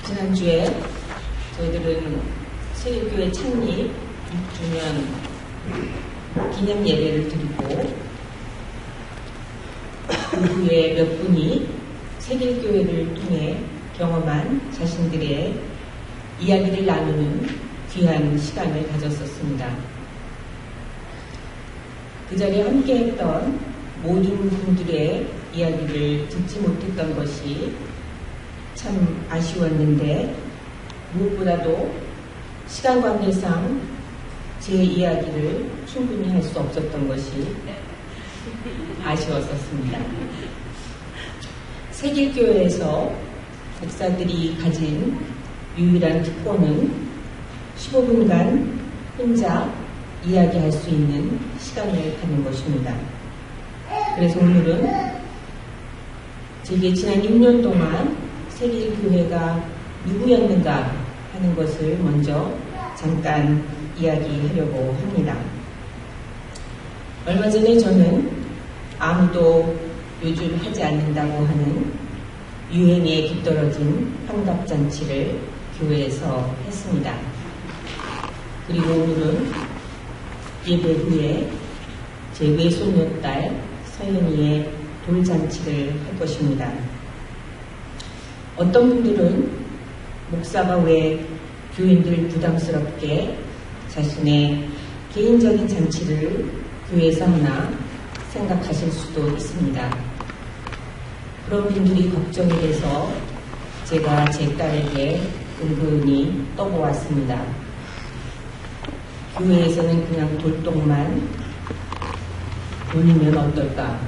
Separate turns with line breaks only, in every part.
지난주에 저희들은 세길교회 창립 6주년 기념 예배를 드리고 그 후에 몇 분이 세길교회를 통해 경험한 자신들의 이야기를 나누는 귀한 시간을 가졌었습니다. 그 자리에 함께했던 모든 분들의 이야기를 듣지 못했던 것이 참 아쉬웠는데, 무엇보다도 시간 관계상 제 이야기를 충분히 할 수 없었던 것이 아쉬웠었습니다. 세길교회에서 목사들이 가진 유일한 특권은 15분간 혼자 이야기할 수 있는 시간을 갖는 것입니다. 그래서 오늘은 제게 지난 6년 동안 세길교회가 누구였는가 하는 것을 먼저 잠깐 이야기하려고 합니다. 얼마 전에 저는 아무도 요즘 하지 않는다고 하는 유행에 뒤떨어진 환갑잔치를 교회에서 했습니다. 그리고 오늘은 예배 후에 제 외손녀딸 서연이의 돌잔치를 할 것입니다. 어떤 분들은 목사가 왜 교인들 부담스럽게 자신의 개인적인 잔치를 교회에서 하나 생각하실 수도 있습니다. 그런 분들이 걱정이 돼서 제가 제 딸에게 은근히 떠보았습니다. 교회에서는 그냥 돌동만 돌리면 어떨까?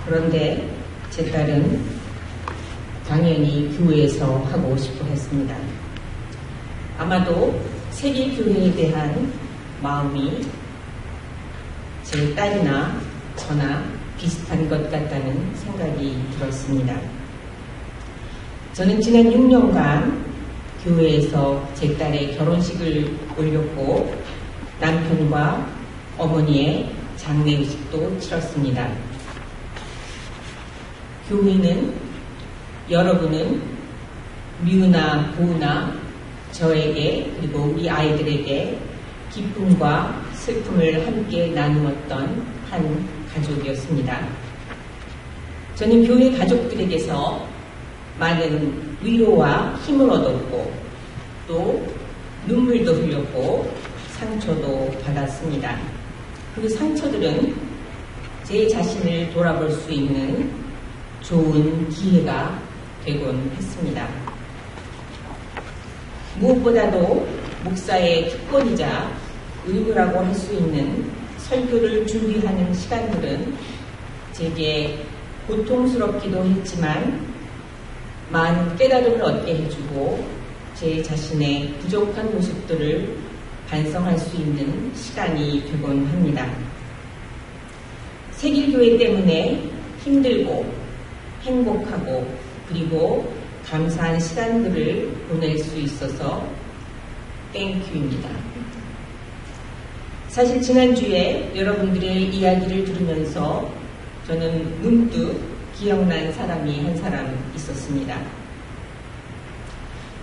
그런데 제 딸은 당연히 교회에서 하고 싶어 했습니다. 아마도 세길교회에 대한 마음이 제 딸이나 저나 비슷한 것 같다는 생각이 들었습니다. 저는 지난 6년간 교회에서 제 딸의 결혼식을 올렸고 남편과 어머니의 장례의식도 치렀습니다. 교회는 여러분은 미우나 보우나 저에게 그리고 우리 아이들에게 기쁨과 슬픔을 함께 나누었던 한 가족이었습니다. 저는 교회 가족들에게서 많은 위로와 힘을 얻었고 또 눈물도 흘렸고 상처도 받았습니다. 그 상처들은 제 자신을 돌아볼 수 있는 좋은 기회가 되곤 했습니다. 무엇보다도 목사의 특권이자 의무라고 할 수 있는 설교를 준비하는 시간들은 제게 고통스럽기도 했지만 많은 깨달음을 얻게 해주고 제 자신의 부족한 모습들을 반성할 수 있는 시간이 되곤 합니다. 세길교회 때문에 힘들고 행복하고 그리고 감사한 시간들을 보낼 수 있어서 땡큐입니다. 사실 지난주에 여러분들의 이야기를 들으면서 저는 문득 기억난 사람이 한 사람 있었습니다.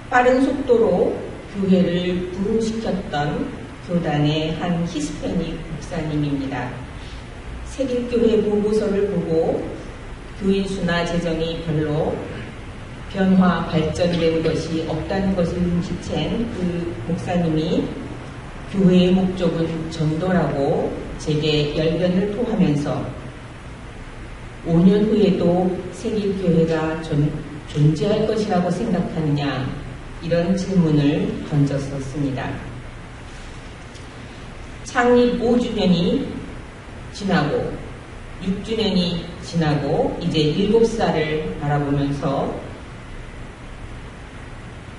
빠른 속도로 교회를 부흥시켰던 교단의 한 히스패닉 목사님입니다. 세길교회 보고서를 보고 교인 수나 재정이 별로 변화, 발전된 것이 없다는 것을 눈치챈 그 목사님이 교회의 목적은 전도라고 제게 열변을 토하면서 5년 후에도 세길교회가 존재할 것이라고 생각하느냐 이런 질문을 던졌었습니다. 창립 5주년이 지나고 6주년이 지나고 이제 7살을 바라보면서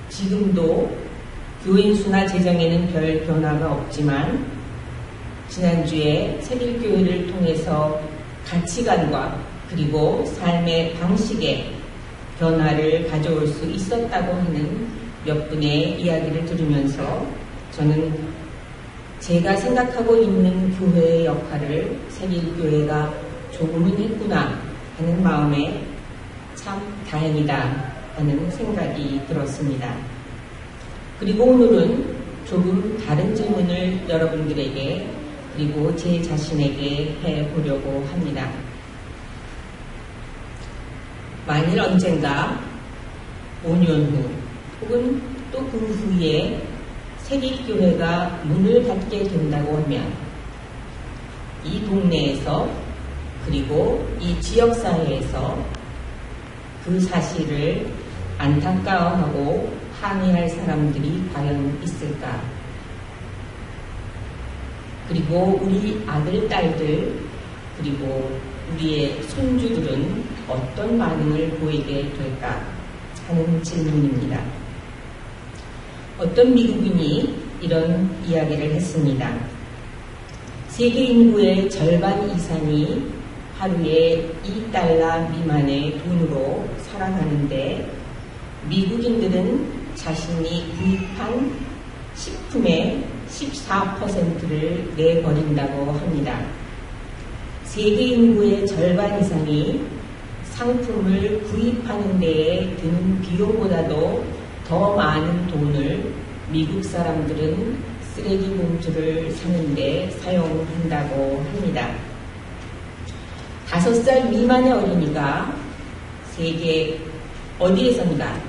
지금도 교인 수나 재정에는 별 변화가 없지만 지난주에 세길교회를 통해서 가치관과 그리고 삶의 방식에 변화를 가져올 수 있었다고 하는 몇 분의 이야기를 들으면서 저는 제가 생각하고 있는 교회의 역할을 세길교회가 조금은 했구나 하는 마음에 참 다행이다 하는 생각이 들었습니다. 그리고 오늘은 조금 다른 질문을 여러분들에게 그리고 제 자신에게 해보려고 합니다. 만일 언젠가 5년 후 혹은 또 그 후에 세립교회가 문을 닫게 된다고 하면 이 동네에서 그리고 이 지역사회에서 그 사실을 안타까워하고 항의할 사람들이 과연 있을까? 그리고 우리 아들, 딸들, 그리고 우리의 손주들은 어떤 반응을 보이게 될까? 하는 질문입니다. 어떤 미국인이 이런 이야기를 했습니다. 세계 인구의 절반 이상이 하루에 $2 미만의 돈으로 살아가는데 미국인들은 자신이 구입한 식품의 14%를 내버린다고 합니다. 세계 인구의 절반 이상이 상품을 구입하는 데에 드는 비용보다도 더 많은 돈을 미국 사람들은 쓰레기 봉투를 사는 데 사용한다고 합니다. 5살 미만의 어린이가 세계 어디에선가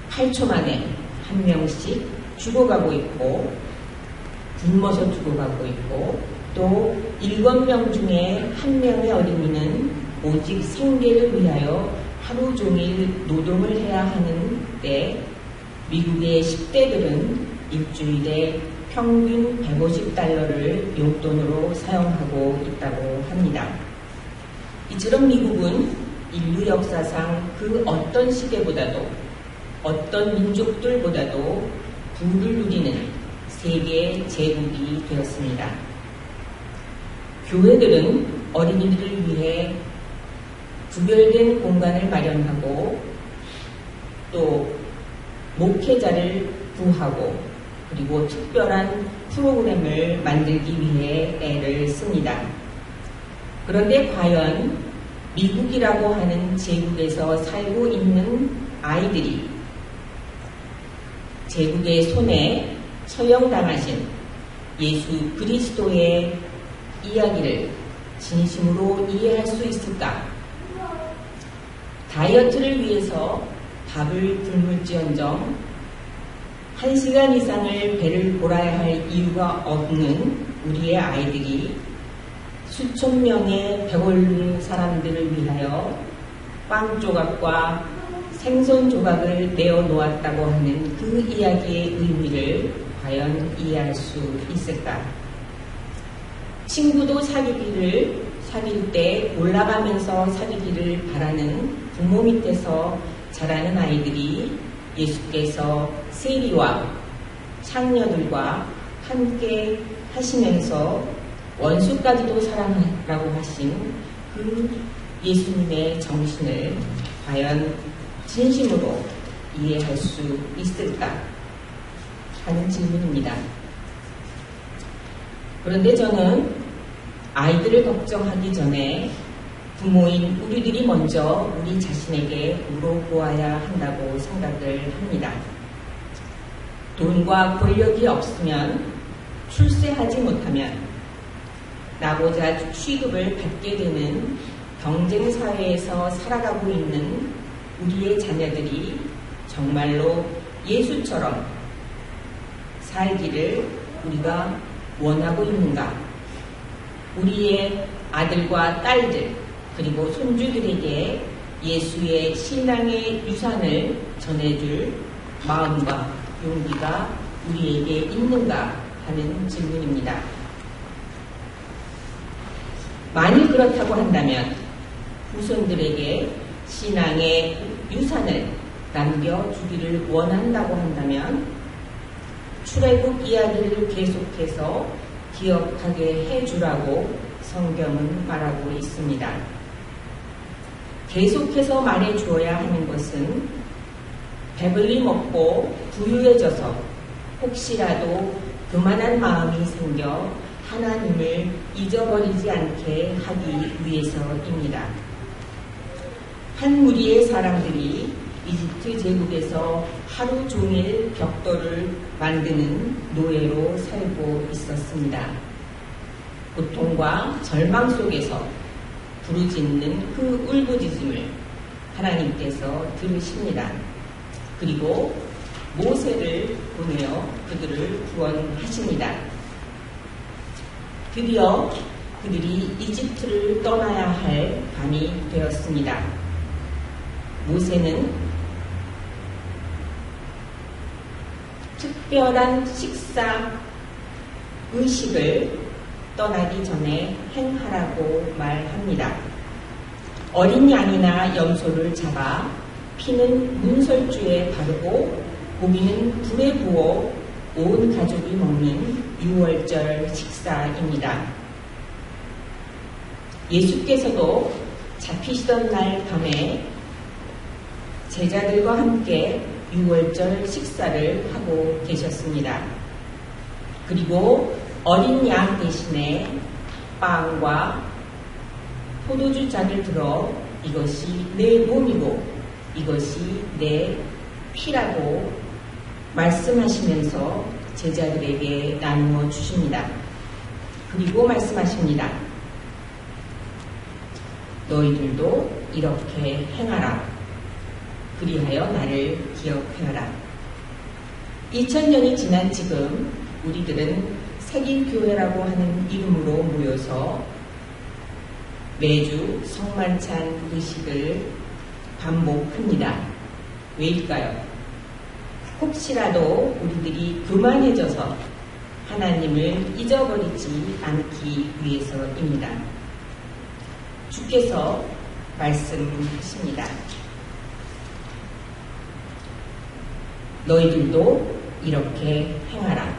78초 만에 한 명씩 죽어가고 있고 굶어서 죽어가고 있고 또 7명 중에 1명의 어린이는 오직 생계를 위하여 하루 종일 노동을 해야 하는데 미국의 10대들은 일주일에 평균 $150를 용돈으로 사용하고 있다고 합니다. 이처럼 미국은 인류 역사상 그 어떤 시대보다도 어떤 민족들보다도 부를 누리는 세계 제국이 되었습니다. 교회들은 어린이들을 위해 구별된 공간을 마련하고 또 목회자를 구하고 그리고 특별한 프로그램을 만들기 위해 애를 씁니다. 그런데 과연 미국이라고 하는 제국에서 살고 있는 아이들이 제국의 손에 처형당하신 예수 그리스도의 이야기를 진심으로 이해할 수 있을까? 다이어트를 위해서 밥을 굶을지언정 1시간 이상을 배를 골아야 할 이유가 없는 우리의 아이들이 수천 명의 배고픈 사람들을 위하여 빵 조각과 생선 조각을 내어 놓았다고 하는 그 이야기의 의미를 과연 이해할 수 있을까? 친구도 사귈 때 올라가면서 사귀기를 바라는 부모 밑에서 자라는 아이들이 예수께서 세리와 창녀들과 함께 하시면서 원수까지도 사랑하라고 하신 그 예수님의 정신을 과연 진심으로 이해할 수 있을까 하는 질문입니다. 그런데 저는 아이들을 걱정하기 전에 부모인 우리들이 먼저 우리 자신에게 물어보아야 한다고 생각을 합니다. 돈과 권력이 없으면 출세하지 못하면 나보다 취급을 받게 되는 경쟁사회에서 살아가고 있는 우리의 자녀들이 정말로 예수처럼 살기를 우리가 원하고 있는가? 우리의 아들과 딸들 그리고 손주들에게 예수의 신앙의 유산을 전해줄 마음과 용기가 우리에게 있는가 하는 질문입니다. 만일 그렇다고 한다면 후손들에게 신앙의 유산을 남겨주기를 원한다고 한다면 출애굽 이야기를 계속해서 기억하게 해주라고 성경은 말하고 있습니다. 계속해서 말해주어야 하는 것은 배불리 먹고 부유해져서 혹시라도 교만한 마음이 생겨 하나님을 잊어버리지 않게 하기 위해서입니다. 한 무리의 사람들이 이집트 제국에서 하루 종일 벽돌을 만드는 노예로 살고 있었습니다. 고통과 절망 속에서 부르짖는 그 울부짖음을 하나님께서 들으십니다. 그리고 모세를 보내어 그들을 구원하십니다. 드디어 그들이 이집트를 떠나야 할 밤이 되었습니다. 모세는 특별한 식사 의식을 떠나기 전에 행하라고 말합니다. 어린 양이나 염소를 잡아 피는 문설주에 바르고 고기는 불에 구워 온 가족이 먹는 유월절 식사입니다. 예수께서도 잡히시던 날 밤에 제자들과 함께 유월절 식사를 하고 계셨습니다. 그리고 어린 양 대신에 빵과 포도주 잔을 들어 이것이 내 몸이고 이것이 내 피라고 말씀하시면서 제자들에게 나누어 주십니다. 그리고 말씀하십니다. 너희들도 이렇게 행하라. 그리하여 나를 기억하여라. 2000년이 지난 지금 우리들은 색인교회라고 하는 이름으로 모여서 매주 성만찬 의식을 반복합니다. 왜일까요? 혹시라도 우리들이 교만해져서 하나님을 잊어버리지 않기 위해서입니다. 주께서 말씀하십니다. 너희들도 이렇게 행하라.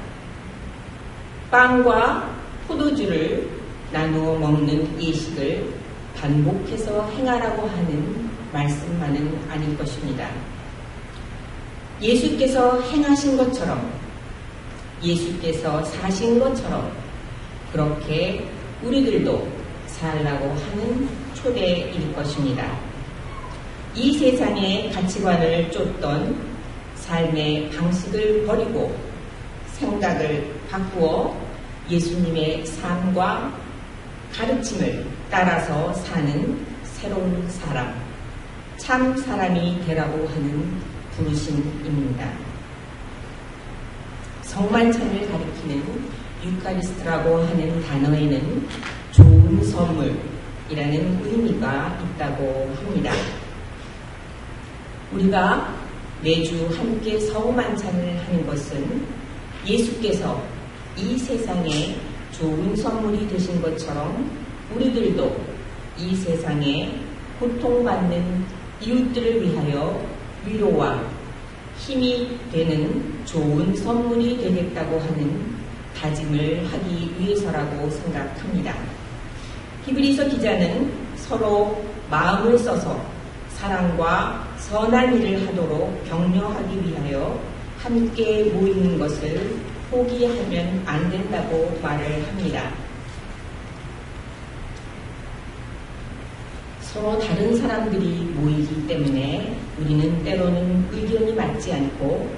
빵과 포도주를 나누어 먹는 예식을 반복해서 행하라고 하는 말씀만은 아닐 것입니다. 예수께서 행하신 것처럼, 예수께서 사신 것처럼 그렇게 우리들도 살라고 하는 초대일 것입니다. 이 세상의 가치관을 쫓던 삶의 방식을 버리고 생각을 바꾸어 예수님의 삶과 가르침을 따라서 사는 새로운 사람, 참 사람이 되라고 하는 부르심입니다. 성만찬을 가리키는 유카리스트라고 하는 단어에는 좋은 선물이라는 의미가 있다고 합니다. 우리가 매주 함께 성만찬을 하는 것은 예수께서 이 세상에 좋은 선물이 되신 것처럼 우리들도 이 세상에 고통받는 이웃들을 위하여 위로와 힘이 되는 좋은 선물이 되겠다고 하는 다짐을 하기 위해서라고 생각합니다. 히브리서 기자는 서로 마음을 써서 사랑과 선한 일을 하도록 격려하기 위하여 함께 모이는 것을 포기하면 안 된다고 말을 합니다. 서로 다른 사람들이 모이기 때문에 우리는 때로는 의견이 맞지 않고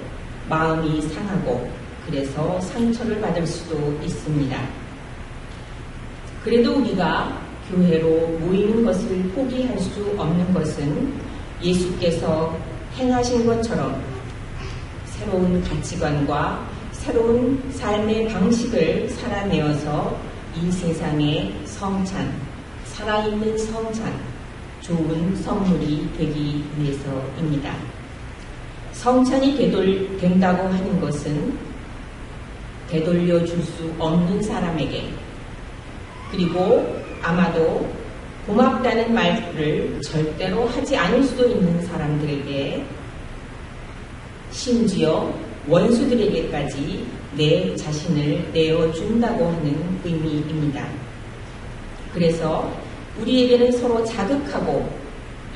마음이 상하고 그래서 상처를 받을 수도 있습니다. 그래도 우리가 교회로 모이는 것을 포기할 수 없는 것은 예수께서 행하신 것처럼 새로운 가치관과 새로운 삶의 방식을 살아내어서 이 세상의 성찬, 살아있는 성찬, 좋은 선물이 되기 위해서입니다. 성찬이 된다고 하는 것은 되돌려 줄 수 없는 사람에게, 그리고 아마도 고맙다는 말을 절대로 하지 않을 수도 있는 사람들에게, 심지어 원수들에게까지 내 자신을 내어준다고 하는 의미입니다. 그래서 우리에게는 서로 자극하고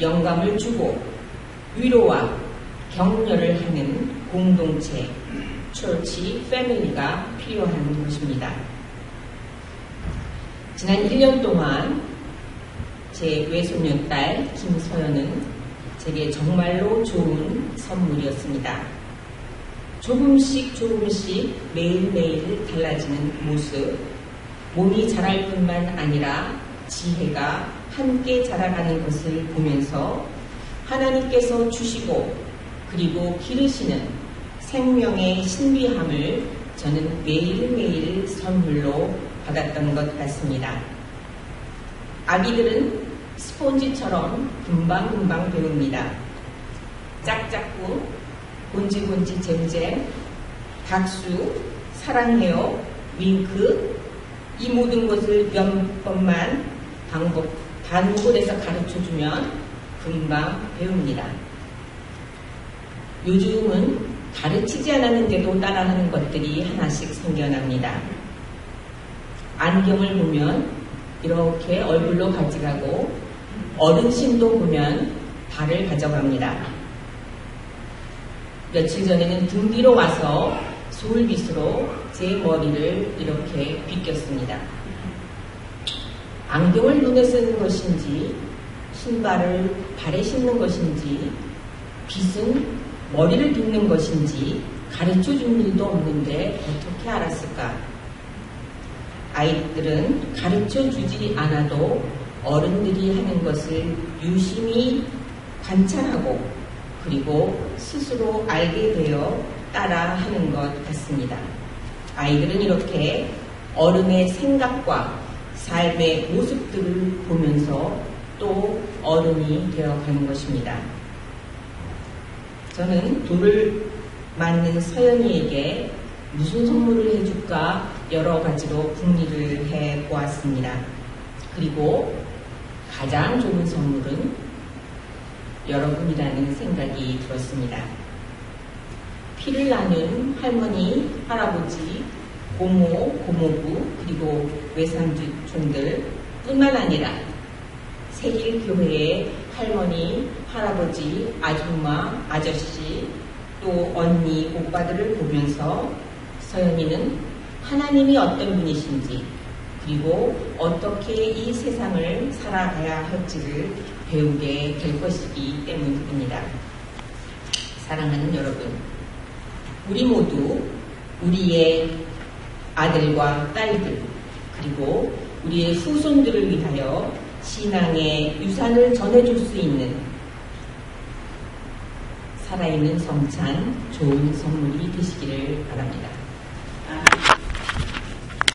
영감을 주고 위로와 격려를 하는 공동체, 처치, 패밀리가 필요한 것입니다. 지난 1년 동안 제 외손녀딸 김서연은 제게 정말로 좋은 선물이었습니다. 조금씩 매일매일 달라지는 모습, 몸이 자랄 뿐만 아니라 지혜가 함께 자라가는 것을 보면서 하나님께서 주시고 그리고 기르시는 생명의 신비함을 저는 매일매일 선물로 받았던 것 같습니다. 아기들은 스폰지처럼 금방금방 배웁니다. 짝짝꿍, 곤지곤지 잼잼, 박수, 사랑해요, 윙크, 이 모든 것을 몇 번만 반복을 해서 가르쳐주면 금방 배웁니다. 요즘은 가르치지 않았는데도 따라하는 것들이 하나씩 생겨납니다. 안경을 보면 이렇게 얼굴로 가져가고 어른신도 보면 발을 가져갑니다. 며칠 전에는 등 뒤로 와서 솔빗으로 제 머리를 이렇게 빗겼습니다. 안경을 눈에 쓰는 것인지 신발을 발에 신는 것인지 빗은 머리를 빗는 것인지 가르쳐준 일도 없는데 어떻게 알았을까? 아이들은 가르쳐주지 않아도 어른들이 하는 것을 유심히 관찰하고 그리고 스스로 알게 되어 따라하는 것 같습니다. 아이들은 이렇게 어른의 생각과 삶의 모습들을 보면서 또 어른이 되어가는 것입니다. 저는 돌을 맞는 서연이에게 무슨 선물을 해줄까 여러 가지로 궁리를 해보았습니다. 그리고 가장 좋은 선물은 여러분이라는 생각이 들었습니다. 피를 나눈 할머니, 할아버지, 고모, 고모부, 그리고 외삼촌들 뿐만 아니라 세일교회의 할머니, 할아버지, 아줌마, 아저씨, 또 언니, 오빠들을 보면서 서연이는 하나님이 어떤 분이신지 그리고 어떻게 이 세상을 살아가야 할지를 배우게 될 것이기 때문입니다. 사랑하는 여러분, 우리 모두 우리의 아들과 딸들 그리고 우리의 후손들을 위하여 신앙의 유산을 전해줄 수 있는 살아있는 성찬 좋은 선물이 되시기를 바랍니다.